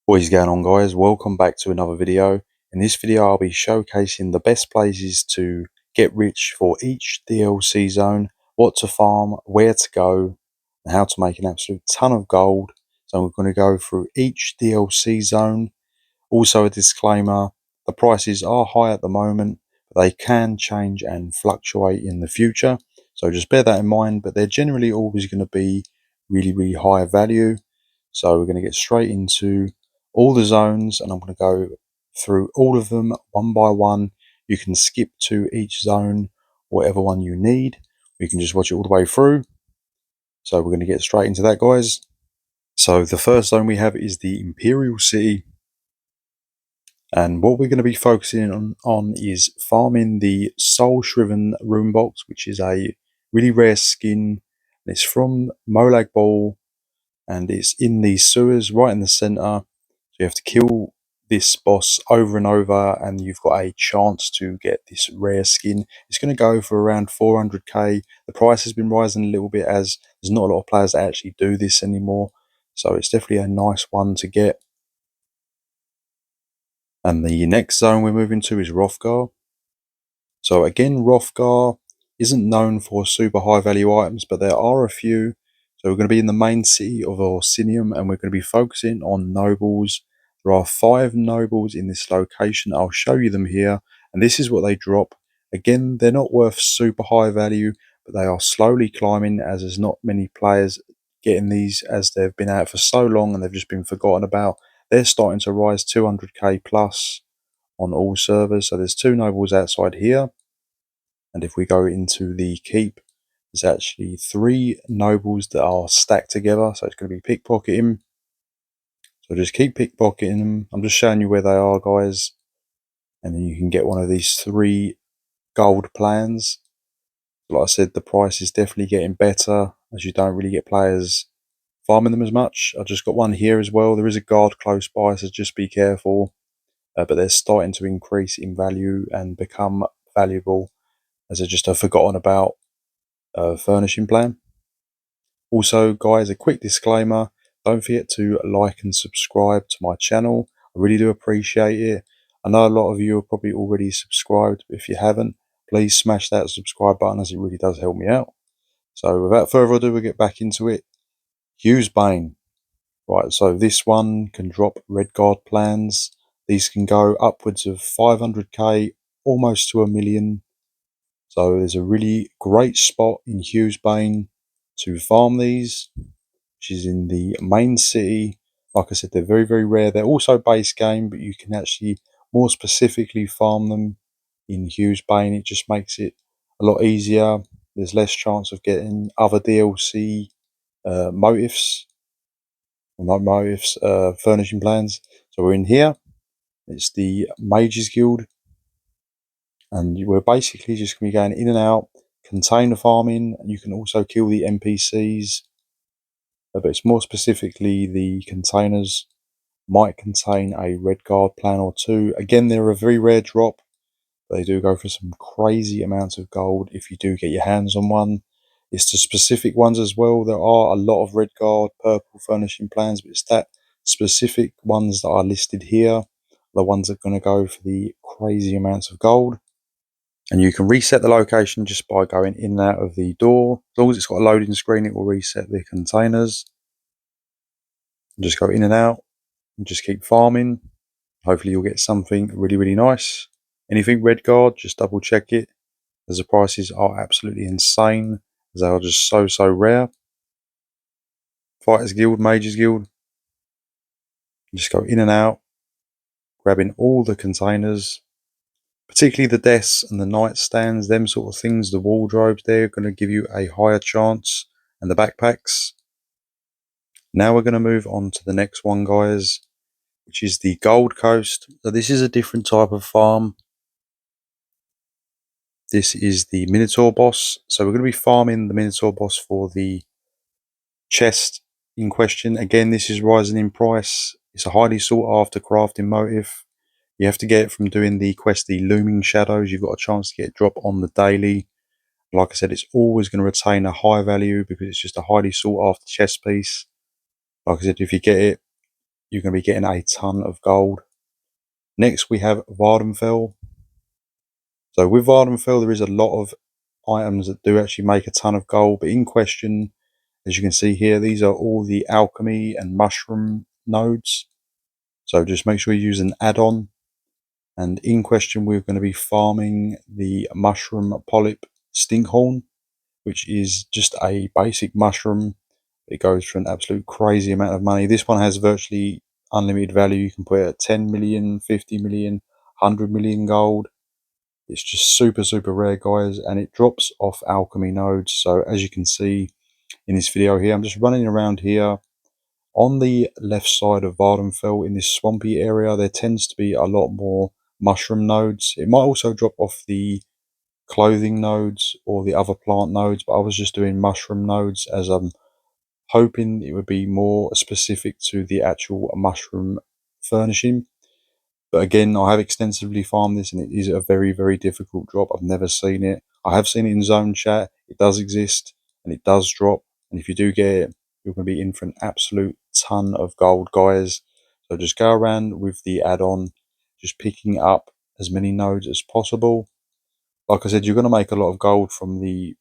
What is going on, guys? Welcome back to another video. In this video I'll be showcasing the best places to get rich for each DLC zone, what to farm, where to go, and how to make an absolute ton of gold. So we're going to go through each DLC zone. Also a disclaimer, the prices are high at the moment, but they can change and fluctuate in the future. So just bear that in mind, but they're generally always going to be really high value. So we're going to get straight into all the zones and I'm going to go through all of them one by one. You can skip to each zone, whatever one you need. You can just watch it all the way through. So we're going to get straight into that, guys. So the first zone we have is the Imperial City. And what we're going to be focusing on is farming the Soul Shriven Rune Box, which is a really rare skin. It's from Molag Bal, and it's in the sewers right in the center. So you have to kill this boss over and over and you've got a chance to get this rare skin. It's going to go for around 400k. The price has been rising a little bit as there's not a lot of players that actually do this anymore, so it's definitely a nice one to get. And the next zone we're moving to is Wrothgar. So again, Wrothgar isn't known for super high value items, but there are a few. So we're going to be in the main city of Orsinium and we're going to be focusing on nobles. There are 5 nobles in this location. I'll show you them here. And this is what they drop. Again, they're not worth super high value, but they are slowly climbing as there's not many players getting these as they've been out for so long and they've just been forgotten about. They're starting to rise 200k plus on all servers. So there's 2 nobles outside here. And if we go into the keep, there's actually 3 nobles that are stacked together. So it's going to be pickpocketing. So just keep pickpocketing them. I'm just showing you where they are, guys. And then you can get one of these 3 gold plans. Like I said, the price is definitely getting better as you don't really get players farming them as much. I just got one here as well. There is a guard close by, so just be careful. But they're starting to increase in value and become valuable as they're just a forgotten about furnishing plan. Also, guys, a quick disclaimer, don't forget to like and subscribe to my channel. I really do appreciate it. I know a lot of you are probably already subscribed, but if you haven't, please smash that subscribe button as it really does help me out. So without further ado, we'll get back into it. Hews Bane. Right, so this one can drop red guard plans. These can go upwards of 500k, almost to 1 million. So there's a really great spot in Hews Bane to farm these, which is in the main city. Like I said, they're very rare. They're also base game, but you can actually more specifically farm them in Hews Bane. It just makes it a lot easier. There's less chance of getting other DLC motifs, or not motifs, furnishing plans. So we're in here. It's the Mages Guild. And we're basically just going to be going in and out, container farming. You can also kill the NPCs, but it's more specifically the containers might contain a red guard plan or 2. Again, they're a very rare drop. They do go for some crazy amounts of gold if you do get your hands on one. It's the specific ones as well. There are a lot of red guard, purple furnishing plans, but it's that specific ones that are listed here, the ones that are going to go for the crazy amounts of gold. And you can reset the location just by going in and out of the door. As long as it's got a loading screen, it will reset the containers. And just go in and out and just keep farming. Hopefully you'll get something really nice. Anything red guard, just double check it, as the prices are absolutely insane, as they are just so rare. Fighters Guild, Mages Guild. Just go in and out, grabbing all the containers. Particularly the desks and the nightstands, them sort of things, the wardrobes, they're going to give you a higher chance, and the backpacks. Now we're going to move on to the next one, guys, which is the Gold Coast. So this is a different type of farm. This is the Minotaur boss. So we're going to be farming the Minotaur boss for the chest in question. Again, this is rising in price. It's a highly sought after crafting motif. You have to get it from doing the quest, the Looming Shadows. You've got a chance to get a drop on the daily. Like I said, it's always going to retain a high value because it's just a highly sought after chest piece. Like I said, if you get it, you're going to be getting a ton of gold. Next we have Vvardenfell. So with Vvardenfell there is a lot of items that do actually make a ton of gold, but in question, as you can see here, these are all the alchemy and mushroom nodes. So just make sure you use an add-on. And in question, we're going to be farming the mushroom polyp stinkhorn, which is just a basic mushroom. It goes for an absolute crazy amount of money. This one has virtually unlimited value. You can put it at 10 million, 50 million, 100 million gold. It's just super, super rare, guys, and it drops off alchemy nodes. So as you can see in this video here, I'm just running around here. On the left side of Vvardenfell, in this swampy area, there tends to be a lot more mushroom nodes. It might also drop off the clothing nodes or the other plant nodes, but I was just doing mushroom nodes as I'm hoping it would be more specific to the actual mushroom furnishing. But again, I have extensively farmed this and it is a very, very difficult drop. I've never seen it. I have seen it in zone chat. It does exist and it does drop. And if you do get it, you're going to be in for an absolute ton of gold, guys. So just go around with the add-on, just picking up as many nodes as possible. Like I said, you're going to make a lot of gold from the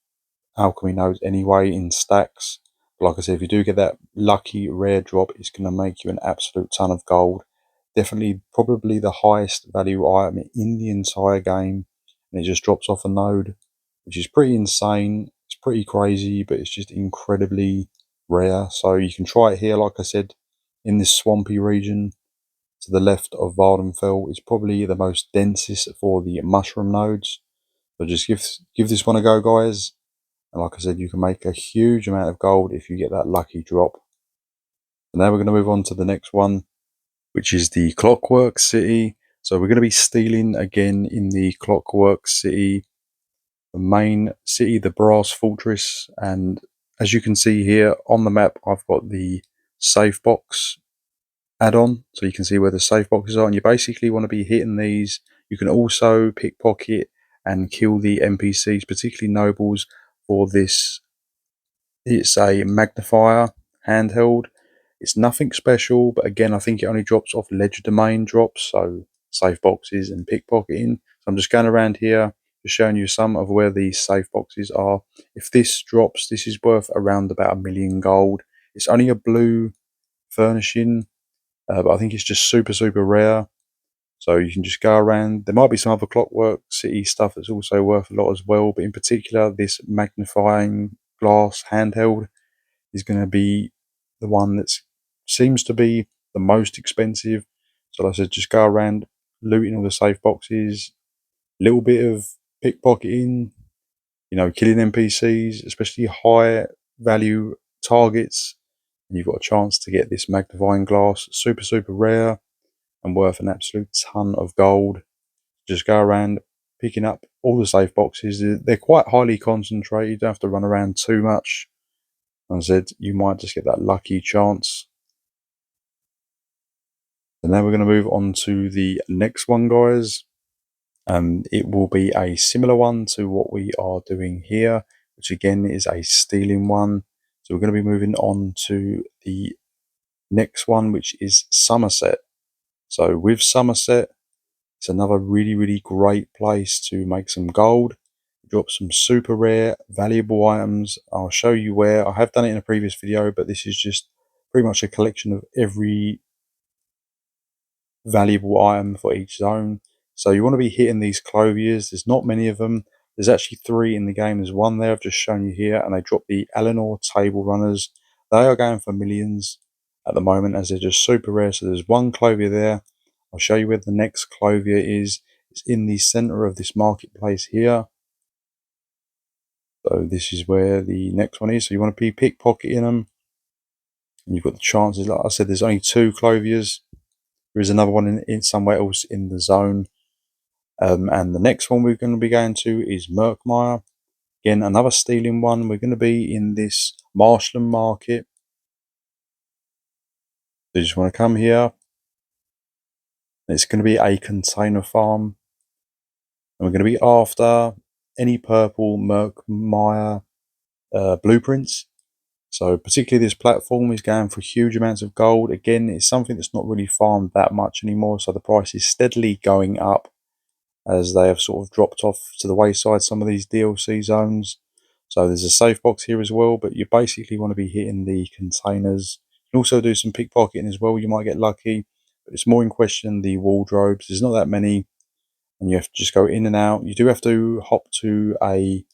alchemy nodes anyway in stacks. But like I said, if you do get that lucky rare drop, it's going to make you an absolute ton of gold. Definitely probably the highest value item in the entire game, and it just drops off a node, which is pretty insane. It's pretty crazy, but it's just incredibly rare. So you can try it here, like I said, in this swampy region to the left of Vvardenfell. It's probably the most densest for the mushroom nodes. So just give this one a go, guys. And like I said, you can make a huge amount of gold if you get that lucky drop. And now we're going to move on to the next one, which is the Clockwork City. So we're going to be stealing again in the Clockwork City, the main city, the Brass Fortress. And as you can see here on the map, I've got the safe box add-on, so you can see where the safe boxes are, and you basically want to be hitting these. You can also pickpocket and kill the NPCs, particularly nobles, for this. It's a magnifier handheld. It's nothing special, but again, I think it only drops off ledger domain drops, so safe boxes and pickpocketing. So I'm just going around here, just showing you some of where these safe boxes are. If this drops, this is worth around about 1 million gold. It's only a blue furnishing, but I think it's just super, super rare. So you can just go around. There might be some other Clockwork City stuff that's also worth a lot as well, but in particular, this magnifying glass handheld is going to be the one that seems to be the most expensive. So like I said, just go around looting all the safe boxes, a little bit of pickpocketing, killing NPCs, especially high value targets. And you've got a chance to get this magnifying glass, super, super rare and worth an absolute ton of gold. Just go around picking up all the safe boxes. They're quite highly concentrated. You don't have to run around too much. As I said, you might just get that lucky chance. And now we're going to move on to the next one, guys. It will be a similar one to what we are doing here, which again is a stealing one. So we're going to be moving on to the next one, which is Summerset. So with Summerset, it's another really, really great place to make some gold. Drop some super rare, valuable items. I'll show you where. I have done it in a previous video, but this is just pretty much a collection of every valuable item for each zone. So you want to be hitting these clothiers. There's not many of them. There's actually 3 in the game. There's one there I've just shown you here, and they drop the Eleanor table runners. They are going for millions at the moment as they're just super rare. So there's one clothier there. I'll show you where the next clothier is. It's in the center of this marketplace here. So this is where the next one is. So you want to be pickpocketing them. And you've got the chances. Like I said, there's only 2 clothiers. There is another one in somewhere else in the zone. And the next one we're going to be going to is Murkmire. Again, another stealing one. We're going to be in this marshland market. So you just want to come here. It's going to be a container farm. And we're going to be after any purple Murkmire blueprints. So particularly this platform is going for huge amounts of gold. Again, it's something that's not really farmed that much anymore, so the price is steadily going up as they have sort of dropped off to the wayside some of these DLC zones. So there's a safe box here as well, but you basically want to be hitting the containers. You can also do some pickpocketing as well, you might get lucky, but it's more in question the wardrobes. There's not that many, and you have to just go in and out. You do have to hop to a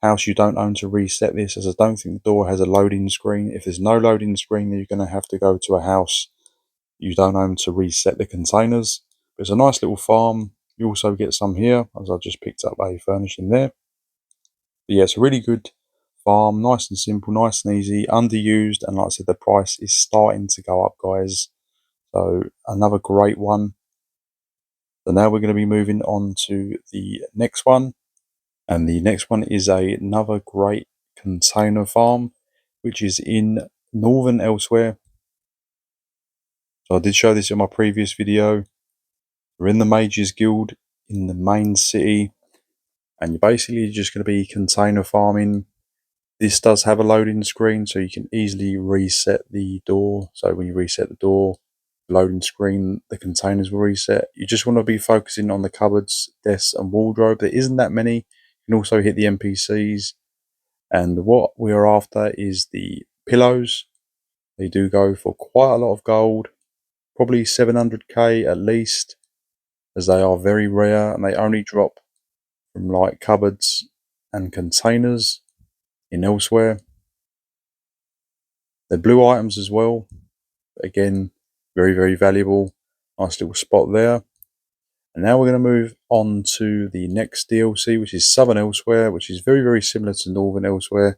house you don't own to reset this, as I don't think the door has a loading screen. If there's no loading screen, then you're going to have to go to a house you don't own to reset the containers. But it's a nice little farm. You also get some here, as I just picked up a furnishing there. But yeah, it's a really good farm, nice and simple, nice and easy, underused, and like I said, the price is starting to go up, guys. So another great one. So now we're going to be moving on to the next one. And the next one is another great container farm, which is in northern Elsweyr. So I did show this in my previous video. We're in the Mages Guild in the main city, and you're basically just going to be container farming. This does have a loading screen, so you can easily reset the door. So when you reset the door, loading screen, the containers will reset. You just want to be focusing on the cupboards, desks, and wardrobe. There isn't that many. You can also hit the NPCs. And what we are after is the pillows. They do go for quite a lot of gold, probably 700k at least, as they are very rare and they only drop from like cupboards and containers in Elsweyr. They're blue items as well. Again, very, very valuable. Nice little spot there. And now we're going to move on to the next DLC, which is Southern Elsweyr, which is very, very similar to Northern Elsweyr.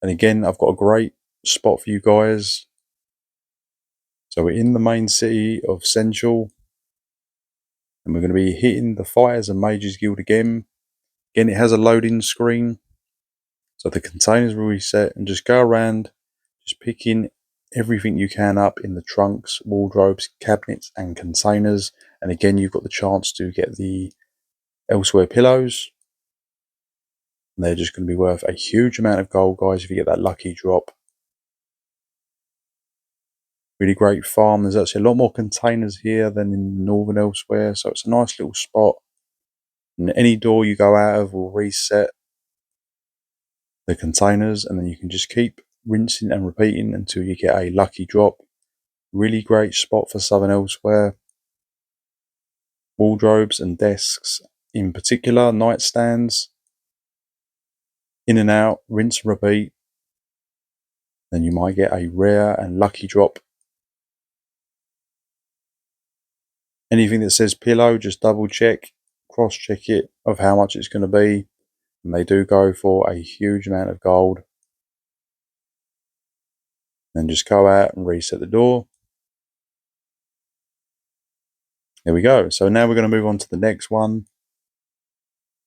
And again, I've got a great spot for you guys. So we're in the main city of Central, and we're going to be hitting the Fighters and Mages Guild again. Again, it has a loading screen, so the containers will reset, and just go around, just picking everything you can up in the trunks, wardrobes, cabinets, and containers. And again, you've got the chance to get the Elsweyr pillows. And they're just going to be worth a huge amount of gold, guys, if you get that lucky drop. Really great farm. There's actually a lot more containers here than in Northern Elsweyr, so it's a nice little spot. And any door you go out of will reset the containers, and then you can just keep rinsing and repeating until you get a lucky drop. Really great spot for Southern Elsweyr. Wardrobes and desks in particular, nightstands, in and out, rinse and repeat. Then you might get a rare and lucky drop. Anything that says pillow, just double check, cross check it of how much it's going to be. And they do go for a huge amount of gold. Then just go out and reset the door. There we go. So now we're going to move on to the next one,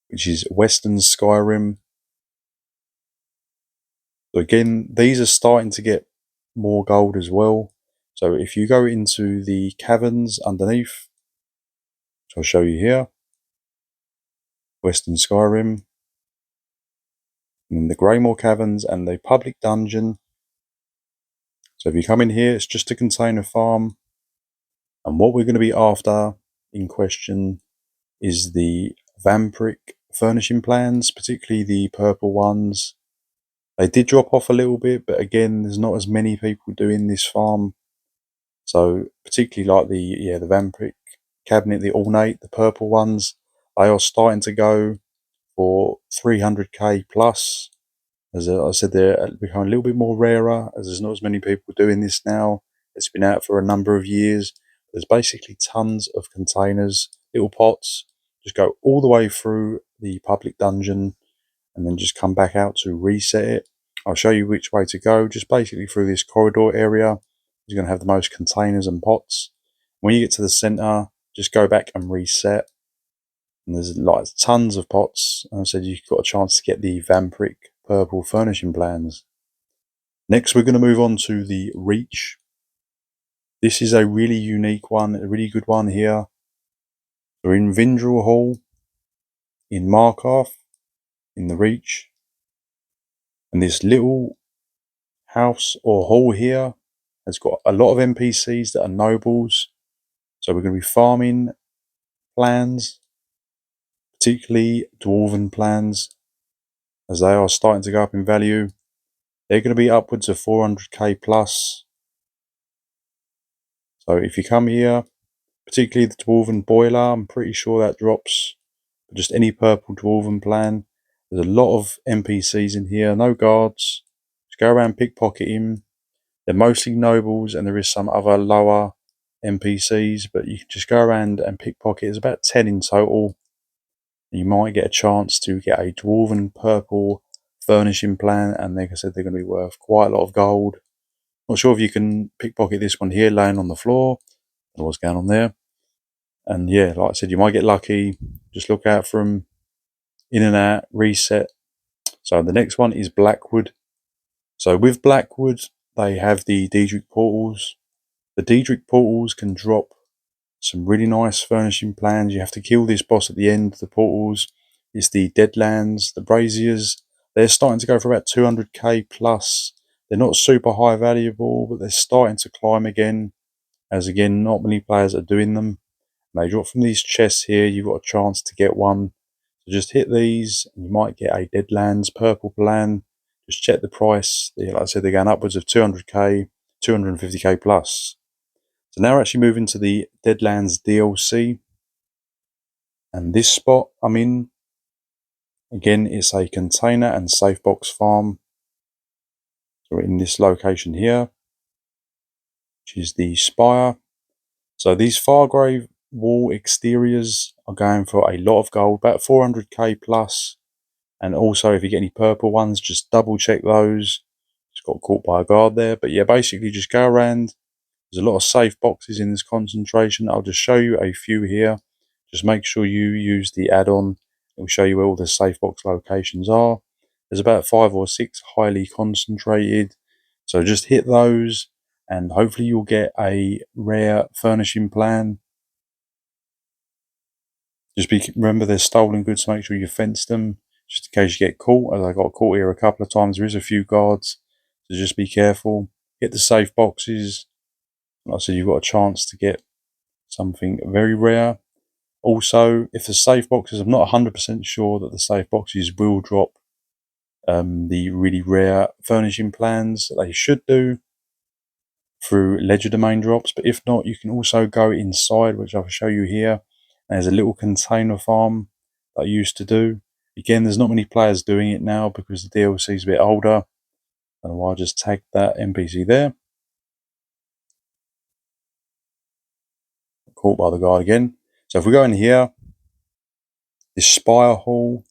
which is Western Skyrim. So again, these are starting to get more gold as well. So if you go into the caverns underneath, which I'll show you here, Western Skyrim, and the Greymore Caverns and the public dungeon. So if you come in here, it's just a container farm. And what we're going to be after in question is the vampiric furnishing plans, particularly the purple ones. They did drop off a little bit, but again, there's not as many people doing this farm. So particularly like the vampiric cabinet, the ornate, the purple ones, they are starting to go for 300k plus. As I said, they're becoming a little bit more rarer, as there's not as many people doing this now. It's been out for a number of years. There's basically tons of containers, little pots, just go all the way through the public dungeon and then just come back out to reset it. I'll show you which way to go, just basically through this corridor area. You're going to have the most containers and pots. When you get to the center, just go back and reset. And there's like tons of pots. And I said you've got a chance to get the vampiric purple furnishing plans. Next, we're going to move on to the Reach. This is a really unique one, a really good one here. We're in Vindrel Hall, in Markarth, in the Reach. And this little house or hall here has got a lot of NPCs that are nobles. So we're going to be farming plans, particularly dwarven plans, as they are starting to go up in value. They're going to be upwards of 400k plus. So if you come here, particularly the dwarven boiler, I'm pretty sure that drops. But just any purple dwarven plan. There's a lot of NPCs in here, no guards. Just go around pickpocketing. They're mostly nobles, and there is some other lower NPCs, but you can just go around and pickpocket. There's about 10 in total. You might get a chance to get a dwarven purple furnishing plan, and like I said, they're going to be worth quite a lot of gold. Not sure if you can pickpocket this one here laying on the floor. I don't know what's going on there. And yeah, like I said, you might get lucky. Just look out for them. In and out, reset. So the next one is Blackwood. So with Blackwood, they have the Daedric portals. The Daedric portals can drop some really nice furnishing plans. You have to kill this boss at the end of the portals. It's the Deadlands, the Braziers. They're starting to go for about 200k plus. They're not super high valuable, but they're starting to climb again. As again, not many players are doing them. And they drop from these chests here. You've got a chance to get one. So just hit these, and you might get a Deadlands purple plan. Just check the price. Like I said, they're going upwards of 200k, 250k plus. So now we're actually moving to the Deadlands DLC. And this spot I'm in, again, it's a container and safe box farm. So we're in this location here, which is the Spire. So these Fargrave wall exteriors are going for a lot of gold, about 400k plus. And also, if you get any purple ones, just double check those. Just got caught by a guard there. But yeah, basically just go around. There's a lot of safe boxes in this concentration. I'll just show you a few here. Just make sure you use the add-on. It will show you where all the safe box locations are. There's about 5 or 6 highly concentrated. So just hit those, and hopefully you'll get a rare furnishing plan. Remember, they're stolen goods, so make sure you fence them, just in case you get caught. As I got caught here a couple of times, there is a few guards, so just be careful. Hit the safe boxes. Like I said, you've got a chance to get something very rare. Also, if the safe boxes, I'm not 100% sure that the safe boxes will drop the really rare furnishing plans. They should do through ledger domain drops, but if not, you can also go inside, which I'll show you here. And there's a little container farm that I used to do. Again, there's not many players doing it now because the DLC is a bit older. And I'll just tag that NPC there. Caught by the guard again. So if we go in here, this Spire Hall,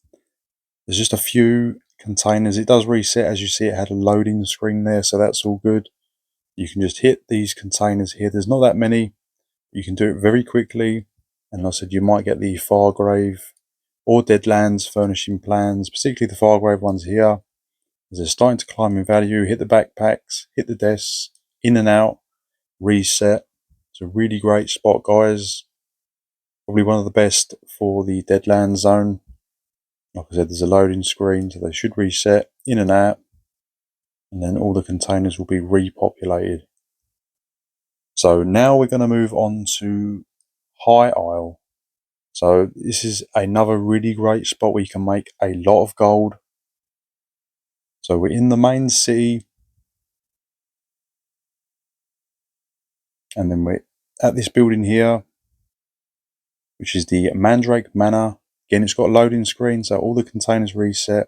there's just a few containers. It does reset. As you see, it had a loading screen there, so that's all good. You can just hit these containers here. There's not that many. You can do it very quickly. And like I said, you might get the Fargrave or Deadlands furnishing plans, particularly the Fargrave ones here. As they're starting to climb in value, hit the backpacks, hit the desks, in and out, reset. It's a really great spot, guys. Probably one of the best for the Deadlands zone. Like I said, there's a loading screen, so they should reset, in and out, and then all the containers will be repopulated. So now we're going to move on to High Isle. So this is another really great spot where you can make a lot of gold. So we're in the main city, and then we're at this building here, which is the Mandrake Manor. Again, it's got a loading screen, so all the containers reset.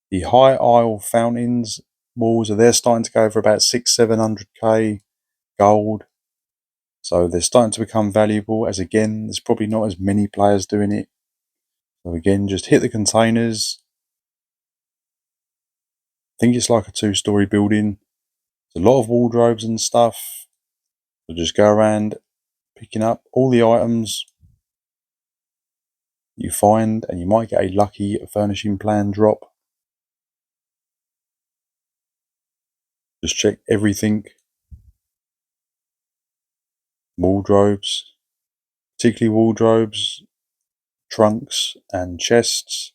The High Isle fountains walls are there, starting to go for about 600-700k gold. So they're starting to become valuable, as again, there's probably not as many players doing it. So again, just hit the containers. I think it's like a 2-story building. There's a lot of wardrobes and stuff. So just go around picking up all the items you find, and you might get a lucky furnishing plan drop. Just check everything. Wardrobes, particularly wardrobes, trunks and chests.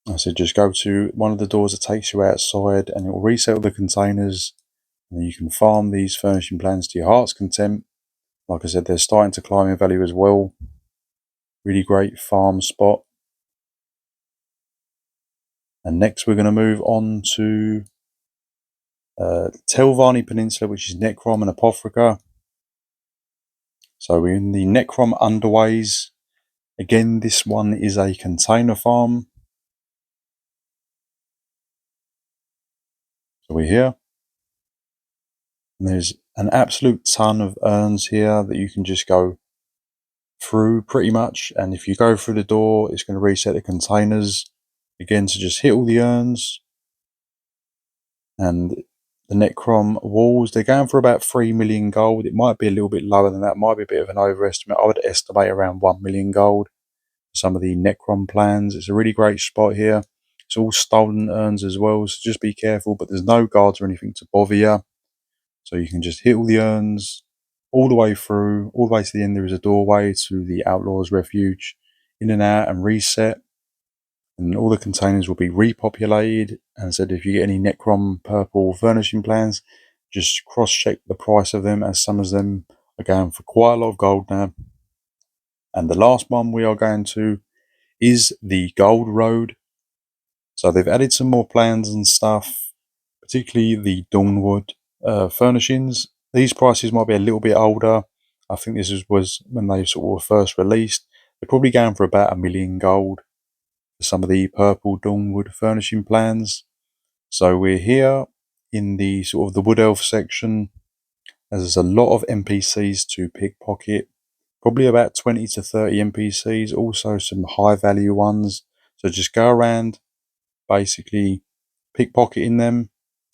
I said just go to one of the doors that takes you outside and it will reset all the containers, and you can farm these furnishing plans to your heart's content. Like I said, they're starting to climb in value as well. Really great farm spot. And next we're going to move on to Telvarni Peninsula, which is Necrom and Apotheka. So we're in the Necrom Underways. Again, this one is a container farm. So we're here. And there's an absolute ton of urns here that you can just go through pretty much. And if you go through the door, it's going to reset the containers. Again, so just hit all the urns. And the Necrom walls, they're going for about 3 million gold. It might be a little bit lower than that, might be a bit of an overestimate. I would estimate around 1 million gold for some of the Necrom plans. It's a really great spot here. It's all stolen urns as well, so just be careful, but there's no guards or anything to bother you. So you can just hit all the urns all the way through, all the way to the end. There is a doorway to the Outlaws Refuge, in and out and reset. And all the containers will be repopulated. And said if you get any Necrom purple furnishing plans, just cross-check the price of them, as some of them are going for quite a lot of gold now. And the last one we are going to is the Gold Road. So they've added some more plans and stuff, particularly the Dawnwood furnishings. These prices might be a little bit older. I think this was when they sort of were first released. They're probably going for about 1 million gold for some of the purple Dawnwood furnishing plans. So we're here in the sort of the Wood Elf section, as there's a lot of NPCs to pickpocket. Probably about 20 to 30 NPCs, also some high value ones. So just go around basically pickpocketing them,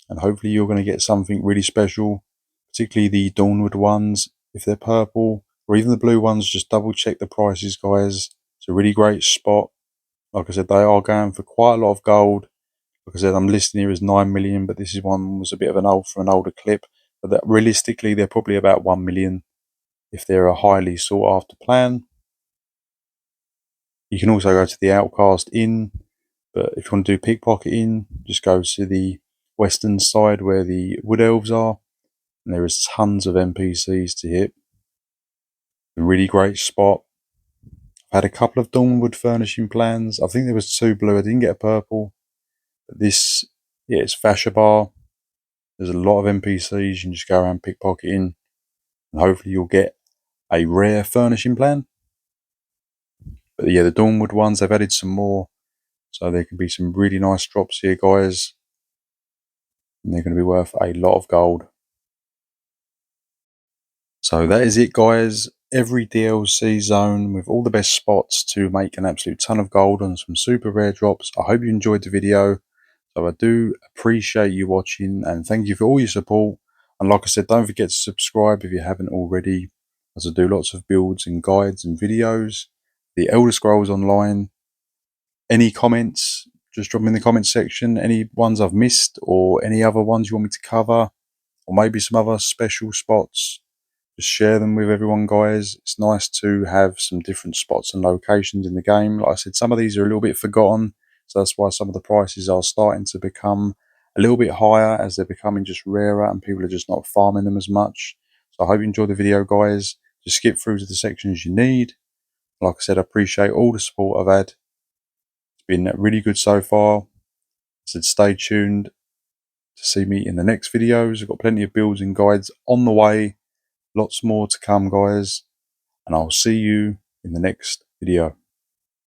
and hopefully you're going to get something really special, particularly the Dawnwood ones. If they're purple or even the blue ones, just double check the prices, guys. It's a really great spot. Like I said, they are going for quite a lot of gold. Like I said, I'm listing here as 9 million, but this is one was a bit of an older clip. But that realistically, they're probably about 1 million if they're a highly sought after plan. You can also go to the Outcast Inn, but if you want to do pickpocketing, just go to the western side where the Wood Elves are, and there is tons of NPCs to hit. A really great spot. I've had a couple of Dawnwood furnishing plans. I think there was 2 blue. I didn't get a purple. But this, yeah, it's Fashabar. There's a lot of NPCs. You can just go around pickpocketing, and hopefully you'll get a rare furnishing plan. But yeah, the Dawnwood ones, they've added some more. So there can be some really nice drops here, guys. And they're going to be worth a lot of gold. So that is it, guys. Every DLC zone with all the best spots to make an absolute ton of gold on some super rare drops. I hope you enjoyed the video. So I do appreciate you watching, and thank you for all your support. And like I said, don't forget to subscribe if you haven't already, as I do lots of builds and guides and videos. The Elder Scrolls Online. Any comments, just drop them in the comments section. Any ones I've missed or any other ones you want me to cover, or maybe some other special spots. Just share them with everyone, guys. It's nice to have some different spots and locations in the game. Like I said, some of these are a little bit forgotten, so that's why some of the prices are starting to become a little bit higher as they're becoming just rarer and people are just not farming them as much. So I hope you enjoyed the video, guys. Just skip through to the sections you need. Like I said, I appreciate all the support I've had. It's been really good so far. I said stay tuned to see me in the next videos. I've got plenty of builds and guides on the way. Lots more to come, guys, and I'll see you in the next video.